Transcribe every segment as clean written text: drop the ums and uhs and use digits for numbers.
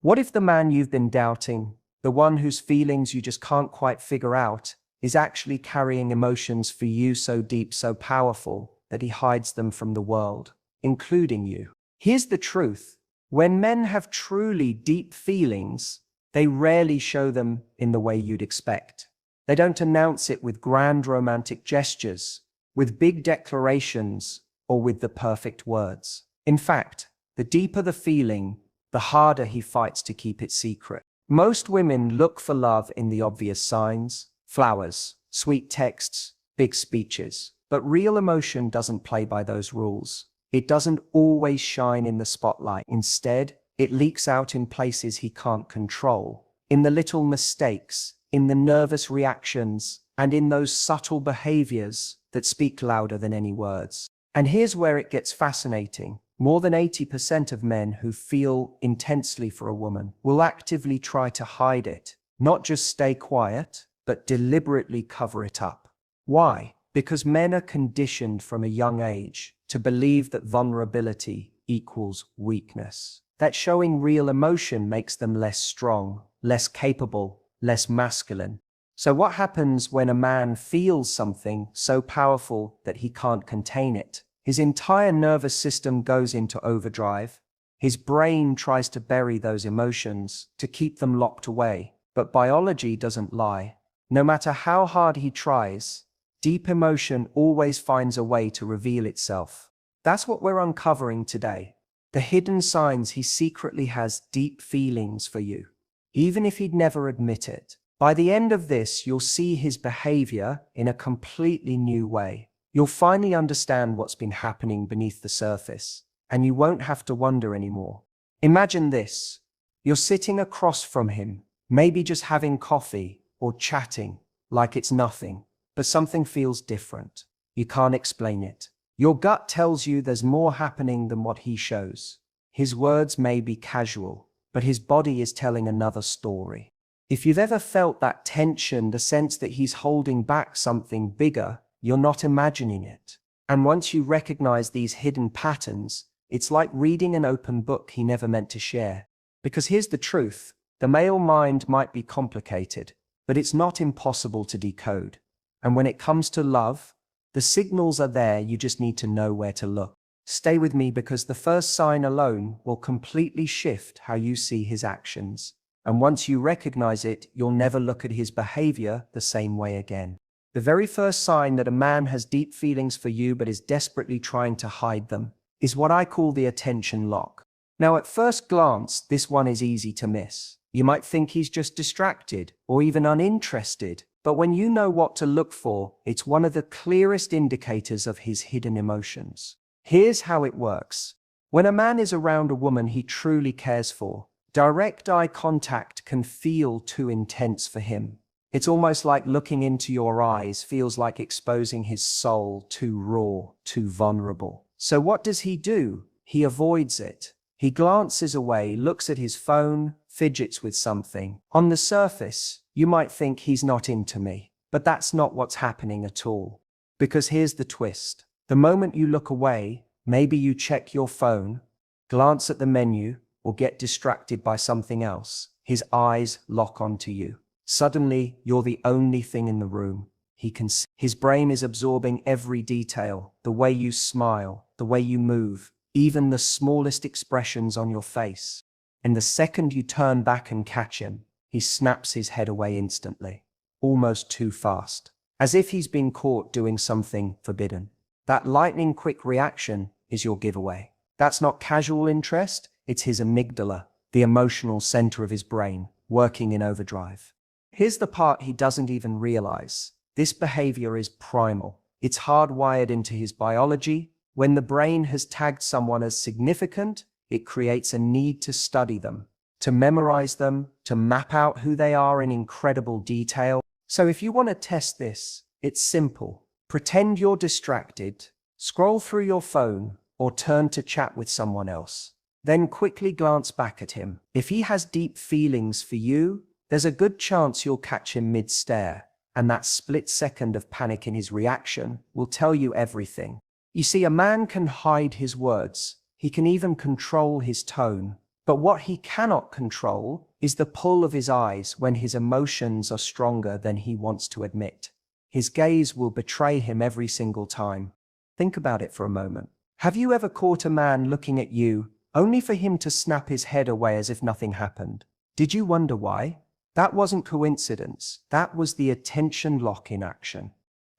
What if the man you've been doubting, the one whose feelings you just can't quite figure out, is actually carrying emotions for you so deep, so powerful, that he hides them from the world, including you? Here's the truth. When men have truly deep feelings, they rarely show them in the way you'd expect. They don't announce it with grand romantic gestures, with big declarations, or with the perfect words. In fact, the deeper the feeling, the harder he fights to keep it secret. Most women look for love in the obvious signs: flowers, sweet texts, big speeches. But real emotion doesn't play by those rules. It doesn't always shine in the spotlight. Instead, it leaks out in places he can't control, in the little mistakes, in the nervous reactions, and in those subtle behaviors that speak louder than any words. And here's where it gets fascinating. More than 80% of men who feel intensely for a woman will actively try to hide it, not just stay quiet, but deliberately cover it up. Why? Because men are conditioned from a young age to believe that vulnerability equals weakness, that showing real emotion makes them less strong, less capable, less masculine. So what happens when a man feels something so powerful that he can't contain it? His entire nervous system goes into overdrive. His brain tries to bury those emotions, to keep them locked away. But biology doesn't lie. No matter how hard he tries, deep emotion always finds a way to reveal itself. That's what we're uncovering today. The hidden signs he secretly has deep feelings for you, even if he'd never admit it. By the end of this, you'll see his behavior in a completely new way. You'll finally understand what's been happening beneath the surface, and you won't have to wonder anymore. Imagine this. You're sitting across from him, maybe just having coffee or chatting like it's nothing, but something feels different. You can't explain it. Your gut tells you there's more happening than what he shows. His words may be casual, but his body is telling another story. If you've ever felt that tension, the sense that he's holding back something bigger, you're not imagining it. And once you recognize these hidden patterns, it's like reading an open book he never meant to share. Because here's the truth, the male mind might be complicated, but it's not impossible to decode. And when it comes to love, the signals are there, you just need to know where to look. Stay with me, because the first sign alone will completely shift how you see his actions. And once you recognize it, you'll never look at his behavior the same way again. The very first sign that a man has deep feelings for you but is desperately trying to hide them is what I call the attention lock. Now, at first glance, this one is easy to miss. You might think he's just distracted or even uninterested, but when you know what to look for, it's one of the clearest indicators of his hidden emotions. Here's how it works. When a man is around a woman he truly cares for, direct eye contact can feel too intense for him. It's almost like looking into your eyes feels like exposing his soul, too raw, too vulnerable. So what does he do? He avoids it. He glances away, looks at his phone, fidgets with something. On the surface, you might think he's not into me, but that's not what's happening at all. Because here's the twist. The moment you look away, maybe you check your phone, glance at the menu, or get distracted by something else, his eyes lock onto you. Suddenly, you're the only thing in the room. He can see. His brain is absorbing every detail, the way you smile, the way you move, even the smallest expressions on your face. And the second you turn back and catch him, he snaps his head away instantly, almost too fast, as if he's been caught doing something forbidden. That lightning-quick reaction is your giveaway. That's not casual interest, it's his amygdala, the emotional center of his brain, working in overdrive. Here's the part he doesn't even realize. This behavior is primal. It's hardwired into his biology. When the brain has tagged someone as significant, it creates a need to study them, to memorize them, to map out who they are in incredible detail. So if you want to test this, it's simple. Pretend you're distracted, scroll through your phone, or turn to chat with someone else. Then quickly glance back at him. If he has deep feelings for you, there's a good chance you'll catch him mid-stare, and that split second of panic in his reaction will tell you everything. You see, a man can hide his words. He can even control his tone, But what he cannot control is the pull of his eyes when his emotions are stronger than he wants to admit. His gaze will betray him every single time. Think about it for a moment. Have you ever caught a man looking at you only for him to snap his head away as if nothing happened? Did you wonder why? That wasn't coincidence. That was the attention lock in action.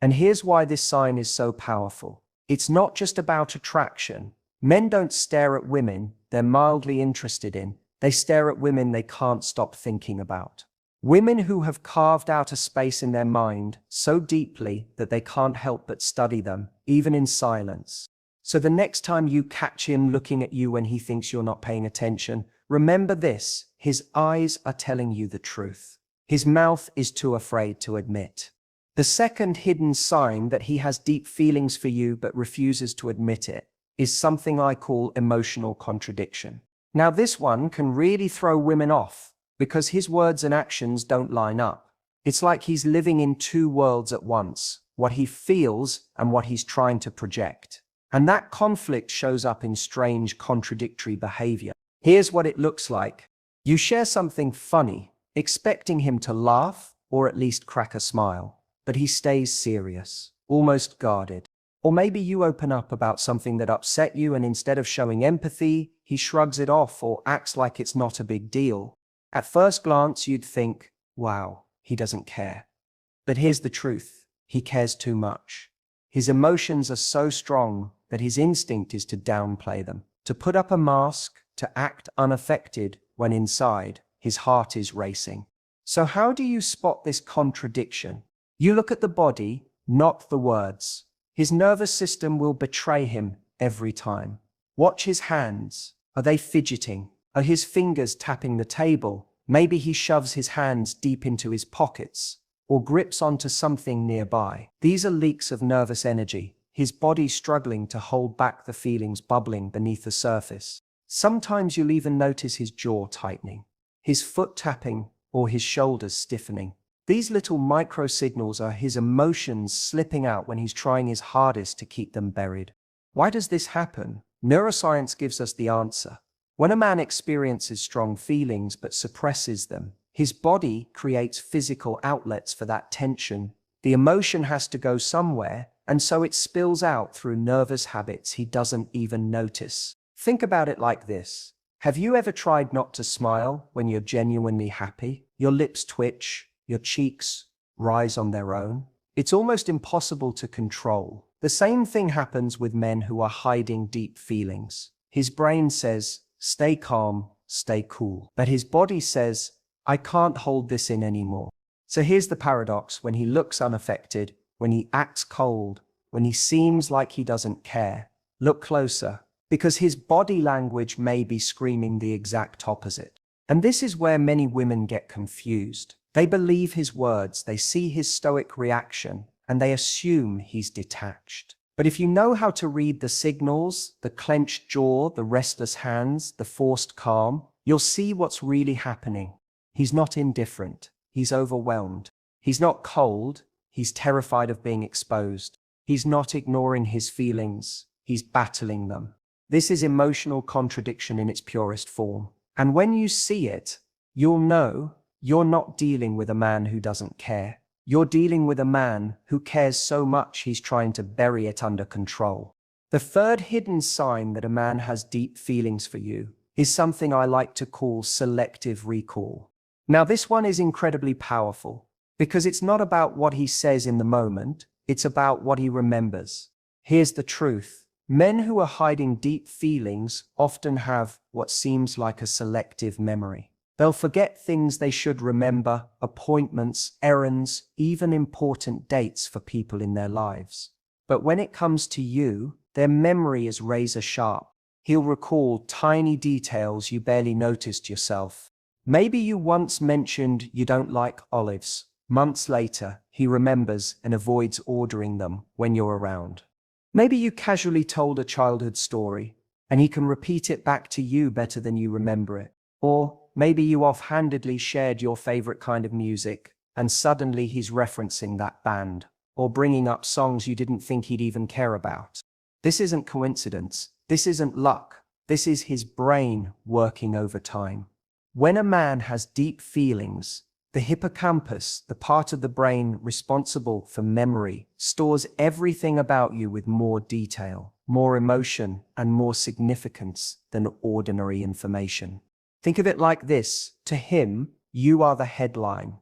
And here's why this sign is so powerful. It's not just about attraction. Men don't stare at women they're mildly interested in. They stare at women they can't stop thinking about. Women who have carved out a space in their mind so deeply that they can't help but study them, even in silence. So the next time you catch him looking at you when he thinks you're not paying attention, remember this: his eyes are telling you the truth. His mouth is too afraid to admit. The second hidden sign that he has deep feelings for you but refuses to admit it is something I call emotional contradiction. Now this one can really throw women off because his words and actions don't line up. It's like he's living in two worlds at once, what he feels and what he's trying to project. And that conflict shows up in strange, contradictory behavior. Here's what it looks like. You share something funny, expecting him to laugh or at least crack a smile, but he stays serious, almost guarded. Or maybe you open up about something that upset you, and instead of showing empathy, he shrugs it off or acts like it's not a big deal. At first glance, you'd think, wow, he doesn't care. But here's the truth: he cares too much. His emotions are so strong that his instinct is to downplay them, to put up a mask, to act unaffected when inside, his heart is racing. So how do you spot this contradiction? You look at the body, not the words. His nervous system will betray him every time. Watch his hands. Are they fidgeting? Are his fingers tapping the table? Maybe he shoves his hands deep into his pockets or grips onto something nearby. These are leaks of nervous energy, his body struggling to hold back the feelings bubbling beneath the surface. Sometimes you'll even notice his jaw tightening, his foot tapping, or his shoulders stiffening. These little micro-signals are his emotions slipping out when he's trying his hardest to keep them buried. Why does this happen? Neuroscience gives us the answer. When a man experiences strong feelings but suppresses them, his body creates physical outlets for that tension. The emotion has to go somewhere, and so it spills out through nervous habits he doesn't even notice. Think about it like this. Have you ever tried not to smile when you're genuinely happy? Your lips twitch, your cheeks rise on their own. It's almost impossible to control. The same thing happens with men who are hiding deep feelings. His brain says, stay calm, stay cool. But his body says, I can't hold this in anymore. So here's the paradox: when he looks unaffected, when he acts cold, when he seems like he doesn't care, look closer, because his body language may be screaming the exact opposite. And this is where many women get confused. They believe his words, they see his stoic reaction, and they assume he's detached. But if you know how to read the signals, the clenched jaw, the restless hands, the forced calm, you'll see what's really happening. He's not indifferent. He's overwhelmed. He's not cold. He's terrified of being exposed. He's not ignoring his feelings. He's battling them. This is emotional contradiction in its purest form. And when you see it, you'll know you're not dealing with a man who doesn't care. You're dealing with a man who cares so much he's trying to bury it under control. The third hidden sign that a man has deep feelings for you is something I like to call selective recall. Now, this one is incredibly powerful because it's not about what he says in the moment, it's about what he remembers. Here's the truth. Men who are hiding deep feelings often have what seems like a selective memory. They'll forget things they should remember, appointments, errands, even important dates for people in their lives. But when it comes to you, their memory is razor sharp. He'll recall tiny details you barely noticed yourself. Maybe you once mentioned you don't like olives. Months later, he remembers and avoids ordering them when you're around. Maybe you casually told a childhood story, and he can repeat it back to you better than you remember it. Or maybe you offhandedly shared your favorite kind of music, and suddenly he's referencing that band, or bringing up songs you didn't think he'd even care about. This isn't coincidence. This isn't luck. This is his brain working overtime. When a man has deep feelings, the hippocampus, the part of the brain responsible for memory, stores everything about you with more detail, more emotion, and more significance than ordinary information. Think of it like this: to him, you are the headline.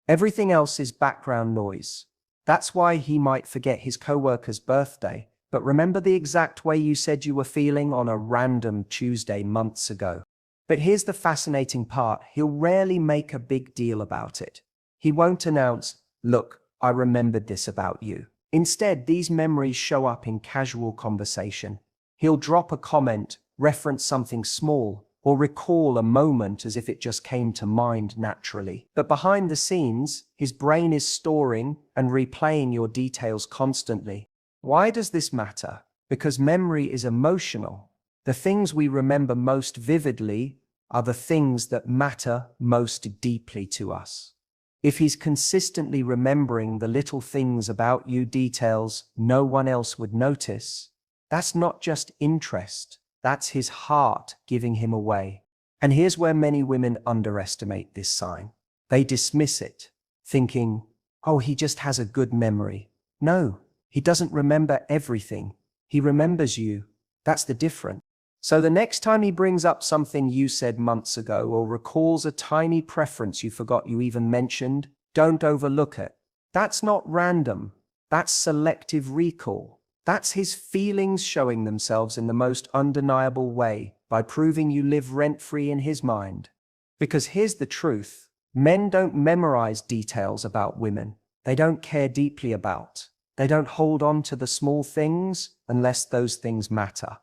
Everything else is background noise. That's why he might forget his coworker's birthday, but remember the exact way you said you were feeling on a random Tuesday months ago. But here's the fascinating part: he'll rarely make a big deal about it. He won't announce, "Look, I remembered this about you." Instead, these memories show up in casual conversation. He'll drop a comment, reference something small, or recall a moment as if it just came to mind naturally. But behind the scenes, his brain is storing and replaying your details constantly. Why does this matter? Because memory is emotional. The things we remember most vividly are the things that matter most deeply to us. If he's consistently remembering the little things about you, details no one else would notice, that's not just interest, that's his heart giving him away. And here's where many women underestimate this sign. They dismiss it, thinking, "Oh, he just has a good memory." No, he doesn't remember everything. He remembers you. That's the difference. So the next time he brings up something you said months ago or recalls a tiny preference you forgot you even mentioned, don't overlook it. That's not random. That's selective recall. That's his feelings showing themselves in the most undeniable way by proving you live rent-free in his mind. Because here's the truth: men don't memorize details about women they don't care deeply about. They don't hold on to the small things unless those things matter.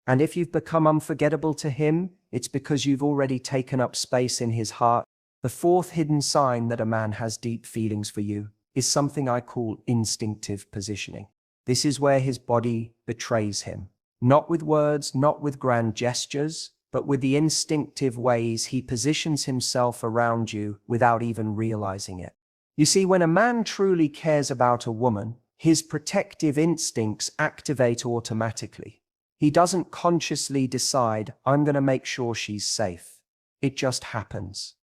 And if you've become unforgettable to him, it's because you've already taken up space in his heart. The fourth hidden sign that a man has deep feelings for you is something I call instinctive positioning. This is where his body betrays him. Not with words, not with grand gestures, but with the instinctive ways he positions himself around you without even realizing it. You see, when a man truly cares about a woman, his protective instincts activate automatically. He doesn't consciously decide, "I'm going to make sure she's safe." It just happens.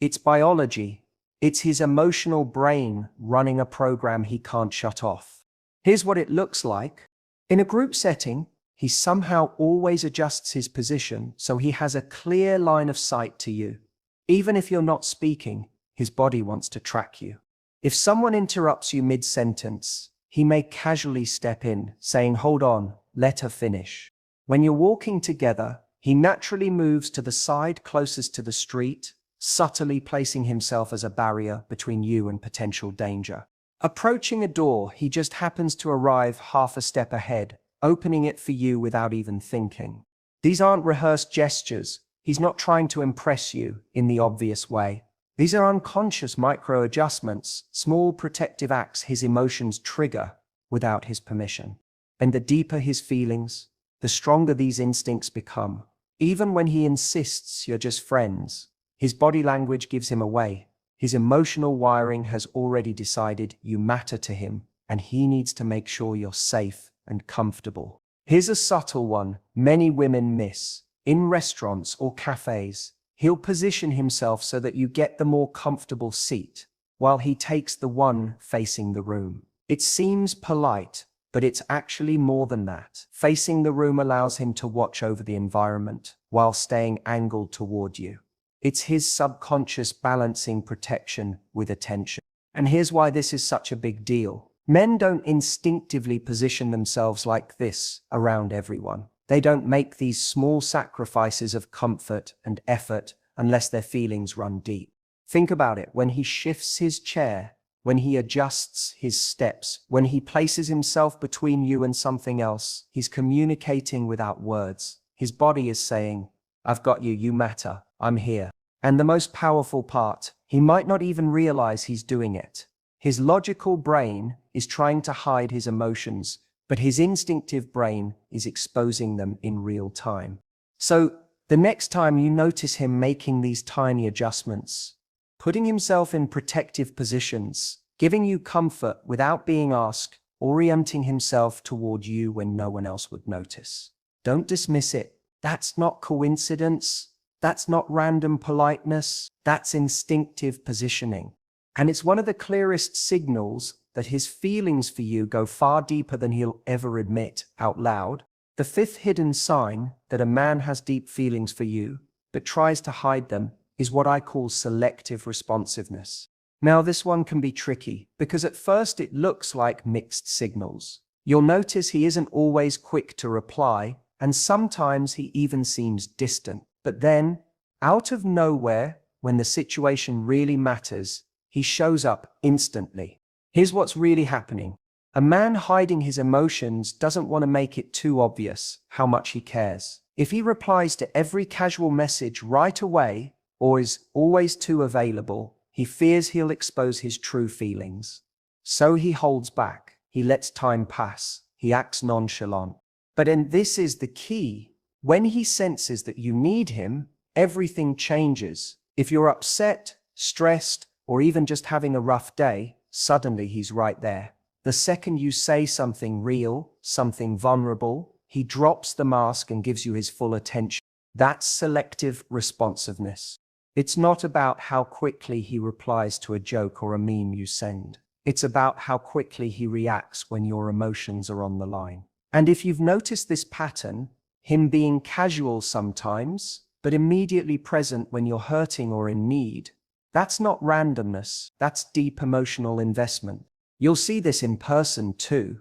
It's biology. It's his emotional brain running a program he can't shut off. Here's what it looks like. In a group setting, he somehow always adjusts his position so he has a clear line of sight to you. Even if you're not speaking, his body wants to track you. If someone interrupts you mid-sentence, he may casually step in, saying, "Hold on, let her finish." When you're walking together, he naturally moves to the side closest to the street, subtly placing himself as a barrier between you and potential danger. Approaching a door, he just happens to arrive half a step ahead, opening it for you without even thinking. These aren't rehearsed gestures. He's not trying to impress you in the obvious way. These are unconscious micro-adjustments, small protective acts his emotions trigger without his permission. And the deeper his feelings, the stronger these instincts become. Even when he insists you're just friends, his body language gives him away. His emotional wiring has already decided you matter to him, and he needs to make sure you're safe and comfortable. Here's a subtle one many women miss. In restaurants or cafes, he'll position himself so that you get the more comfortable seat, while he takes the one facing the room. It seems polite, but it's actually more than that. Facing the room allows him to watch over the environment while staying angled toward you. It's his subconscious balancing protection with attention. And here's why this is such a big deal. Men don't instinctively position themselves like this around everyone. They don't make these small sacrifices of comfort and effort unless their feelings run deep. Think about it. When he shifts his chair, when he adjusts his steps, when he places himself between you and something else, he's communicating without words. His body is saying, "I've got you, you matter, I'm here." And the most powerful part, he might not even realize he's doing it. His logical brain is trying to hide his emotions, but his instinctive brain is exposing them in real time. So the next time you notice him making these tiny adjustments, putting himself in protective positions, giving you comfort without being asked, orienting himself toward you when no one else would notice, don't dismiss it. That's not coincidence. That's not random politeness. That's instinctive positioning. And it's one of the clearest signals that his feelings for you go far deeper than he'll ever admit out loud. The fifth hidden sign that a man has deep feelings for you, but tries to hide them, is what I call selective responsiveness. Now, this one can be tricky because at first it looks like mixed signals. You'll notice he isn't always quick to reply, and sometimes he even seems distant. But then, out of nowhere, when the situation really matters, he shows up instantly. Here's what's really happening. A man hiding his emotions doesn't want to make it too obvious how much he cares. If he replies to every casual message right away, or is always too available, he fears he'll expose his true feelings. So he holds back. He lets time pass. He acts nonchalant. But this is the key. When he senses that you need him, everything changes. If you're upset, stressed, or even just having a rough day, suddenly he's right there. The second you say something real, something vulnerable, he drops the mask and gives you his full attention. That's selective responsiveness. It's not about how quickly he replies to a joke or a meme you send. It's about how quickly he reacts when your emotions are on the line. And if you've noticed this pattern, him being casual sometimes, but immediately present when you're hurting or in need, that's not randomness, that's deep emotional investment. You'll see this in person too.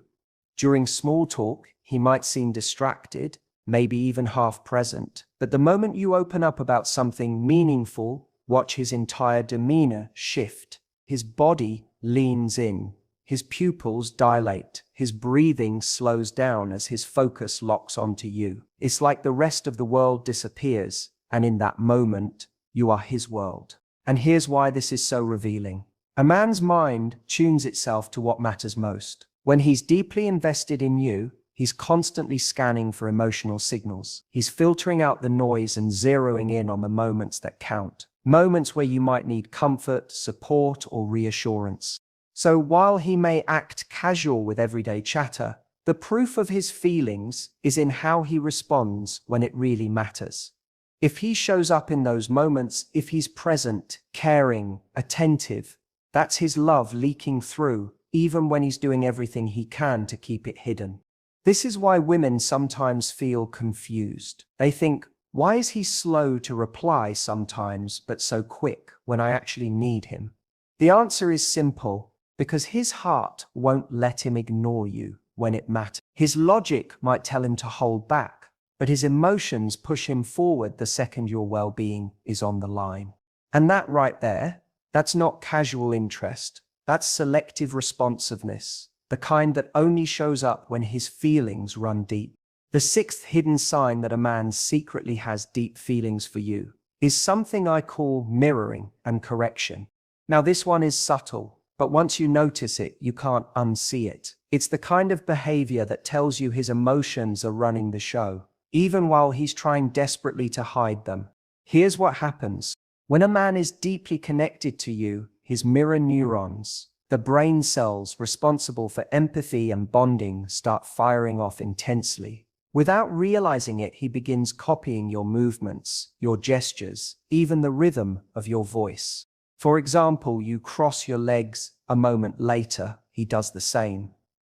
During small talk, he might seem distracted, maybe even half present. But the moment you open up about something meaningful, watch his entire demeanor shift. His body leans in, his pupils dilate, his breathing slows down as his focus locks onto you. It's like the rest of the world disappears, and in that moment, you are his world. And here's why this is so revealing. A man's mind tunes itself to what matters most. When he's deeply invested in you, he's constantly scanning for emotional signals. He's filtering out the noise and zeroing in on the moments that count. Moments where you might need comfort, support, or reassurance. So while he may act casual with everyday chatter, the proof of his feelings is in how he responds when it really matters. If he shows up in those moments, if he's present, caring, attentive, that's his love leaking through, even when he's doing everything he can to keep it hidden. This is why women sometimes feel confused. They think, why is he slow to reply sometimes, but so quick when I actually need him? The answer is simple, because his heart won't let him ignore you when it matters. His logic might tell him to hold back, but his emotions push him forward the second your well-being is on the line. And that right there, that's not casual interest. That's selective responsiveness, the kind that only shows up when his feelings run deep. The sixth hidden sign that a man secretly has deep feelings for you is something I call mirroring and correction. Now, this one is subtle, but once you notice it, you can't unsee it. It's the kind of behavior that tells you his emotions are running the show, even while he's trying desperately to hide them. Here's what happens. When a man is deeply connected to you, his mirror neurons, the brain cells responsible for empathy and bonding, start firing off intensely. Without realizing it, he begins copying your movements, your gestures, even the rhythm of your voice. For example, you cross your legs, a moment later, he does the same.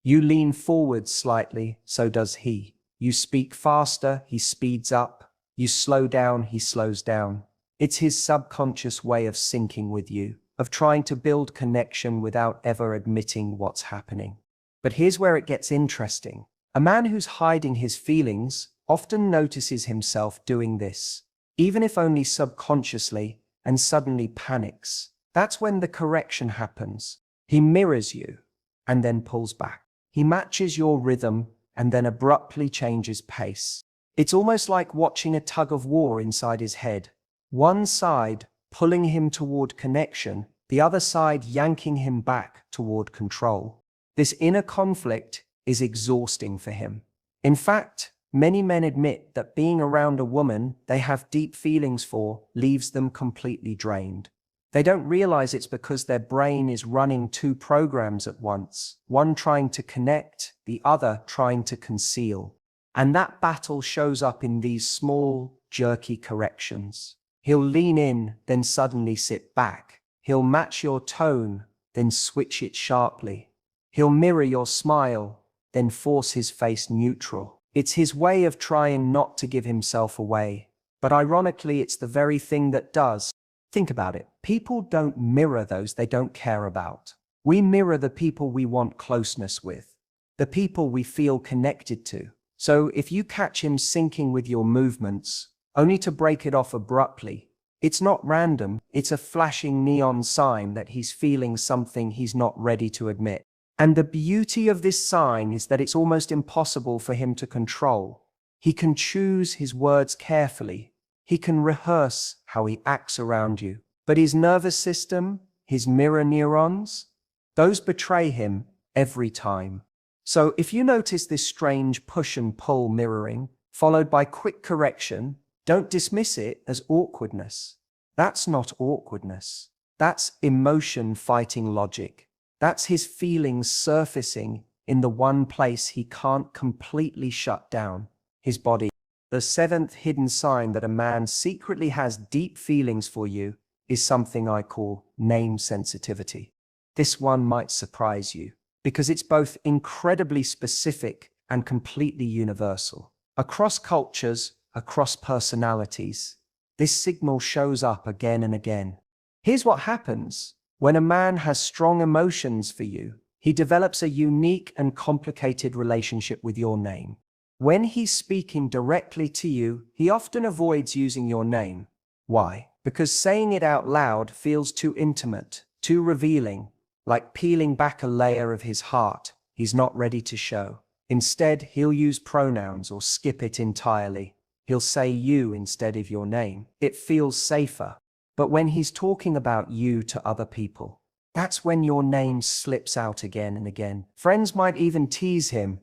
You lean forward slightly, so does he. You speak faster, he speeds up. You slow down, he slows down. It's his subconscious way of syncing with you, of trying to build connection without ever admitting what's happening. But here's where it gets interesting. A man who's hiding his feelings often notices himself doing this, even if only subconsciously, and suddenly panics. That's when the correction happens. He mirrors you and then pulls back. He matches your rhythm and then abruptly changes pace. It's almost like watching a tug of war inside his head. One side pulling him toward connection, the other side yanking him back toward control. This inner conflict is exhausting for him. In fact, many men admit that being around a woman they have deep feelings for leaves them completely drained. They don't realize it's because their brain is running two programs at once, one trying to connect, the other trying to conceal. And that battle shows up in these small, jerky corrections. He'll lean in, then suddenly sit back. He'll match your tone, then switch it sharply. He'll mirror your smile, then force his face neutral. It's his way of trying not to give himself away. But ironically, it's the very thing that does. Think about it. People don't mirror those they don't care about. We mirror the people we want closeness with, the people we feel connected to. So if you catch him syncing with your movements, only to break it off abruptly, it's not random, it's a flashing neon sign that he's feeling something he's not ready to admit. And the beauty of this sign is that it's almost impossible for him to control. He can choose his words carefully. He can rehearse how he acts around you. But his nervous system, his mirror neurons, those betray him every time. So if you notice this strange push and pull mirroring, followed by quick correction, don't dismiss it as awkwardness. That's not awkwardness. That's emotion fighting logic. That's his feelings surfacing in the one place he can't completely shut down, his body. The seventh hidden sign that a man secretly has deep feelings for you is something I call name sensitivity. This one might surprise you, because it's both incredibly specific and completely universal. Across cultures, across personalities, this signal shows up again and again. Here's what happens. When a man has strong emotions for you, he develops a unique and complicated relationship with your name. When he's speaking directly to you, he often avoids using your name. Why? Because saying it out loud feels too intimate, too revealing, like peeling back a layer of his heart he's not ready to show. Instead, he'll use pronouns or skip it entirely. He'll say you instead of your name. It feels safer. But when he's talking about you to other people, that's when your name slips out again and again. Friends might even tease him.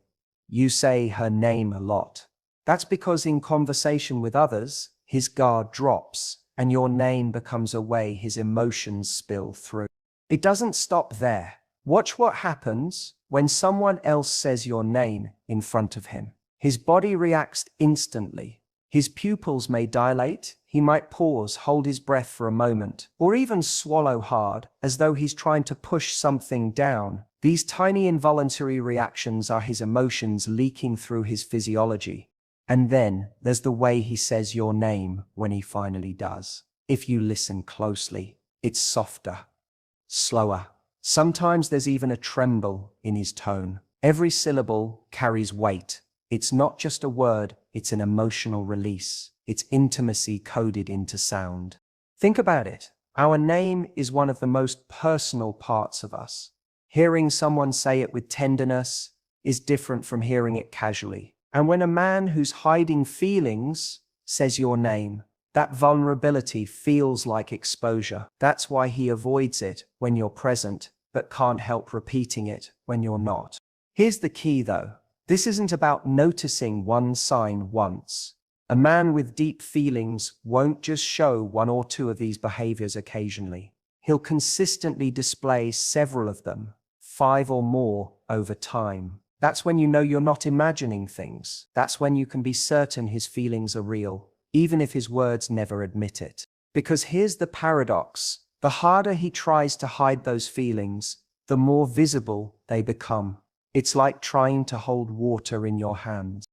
You say her name a lot. That's because in conversation with others, his guard drops, and your name becomes a way his emotions spill through. It doesn't stop there. Watch what happens when someone else says your name in front of him. His body reacts instantly. His pupils may dilate, he might pause, hold his breath for a moment, or even swallow hard, as though he's trying to push something down. These tiny involuntary reactions are his emotions leaking through his physiology. And then there's the way he says your name when he finally does. If you listen closely, it's softer, slower. Sometimes there's even a tremble in his tone. Every syllable carries weight. It's not just a word, it's an emotional release. It's intimacy coded into sound. Think about it. Our name is one of the most personal parts of us. Hearing someone say it with tenderness is different from hearing it casually. And when a man who's hiding feelings says your name, that vulnerability feels like exposure. That's why he avoids it when you're present, but can't help repeating it when you're not. Here's the key though. This isn't about noticing one sign once. A man with deep feelings won't just show one or two of these behaviors occasionally. He'll consistently display several of them, 5 or more over time. That's when you know you're not imagining things. That's when you can be certain his feelings are real, even if his words never admit it. Because here's the paradox. The harder he tries to hide those feelings, the more visible they become. It's like trying to hold water in your hands.